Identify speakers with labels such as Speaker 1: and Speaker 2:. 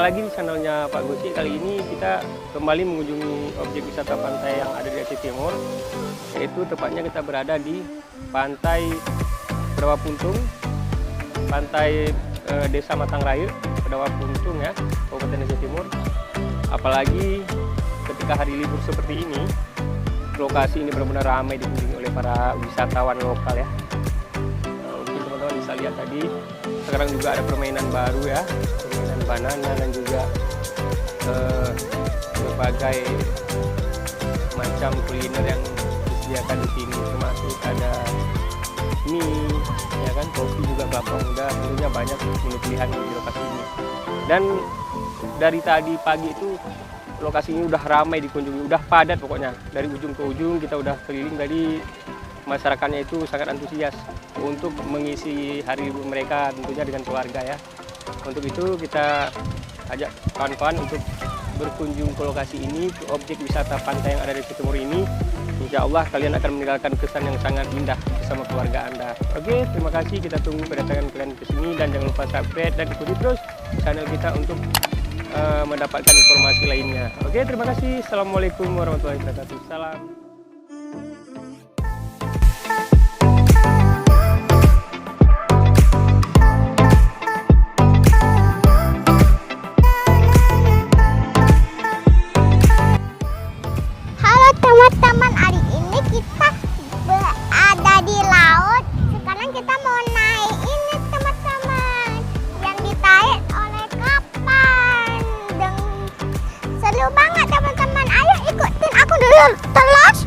Speaker 1: lagi di channelnya Pak Goci. Kali ini kita kembali mengunjungi objek wisata pantai yang ada di Aceh Timur, yaitu tepatnya kita berada di Pantai Pedawapuntung, Pantai Desa Matang Raya, Pedawapuntung ya, Kabupaten Aceh Timur. Apalagi ketika hari libur seperti ini, lokasi ini benar-benar ramai dikunjungi oleh para wisatawan lokal ya. Mungkin teman-teman bisa lihat tadi, sekarang juga ada permainan baru ya, permainan banana dan juga berbagai macam kuliner yang disediakan di sini, termasuk ada mie, ya kan, kopi juga, kelapa muda, tentunya banyak menu pilihan di lokasi ini. Dan dari tadi pagi itu lokasi ini udah ramai dikunjungi, udah padat pokoknya. Dari ujung ke ujung kita udah keliling, dari masyarakatnya itu sangat antusias untuk mengisi hari libur mereka tentunya dengan keluarga ya. Untuk itu kita ajak kawan-kawan untuk berkunjung ke lokasi ini, ke objek wisata pantai yang ada di Aceh Timur ini. Insya Allah kalian akan meninggalkan kesan yang sangat indah bersama keluarga Anda. Oke, terima kasih, kita tunggu kedatangan kalian ke sini dan jangan lupa subscribe dan ikuti terus channel kita untuk mendapatkan informasi lainnya. Oke, terima kasih. Assalamualaikum warahmatullahi wabarakatuh. Salam.
Speaker 2: Halo teman-teman, hari ini kita berada di laut. Sekarang kita mau naik ini teman-teman, yang ditarik oleh kapal. Dan seru banget teman-teman. Ayo ikutin aku dulu terus.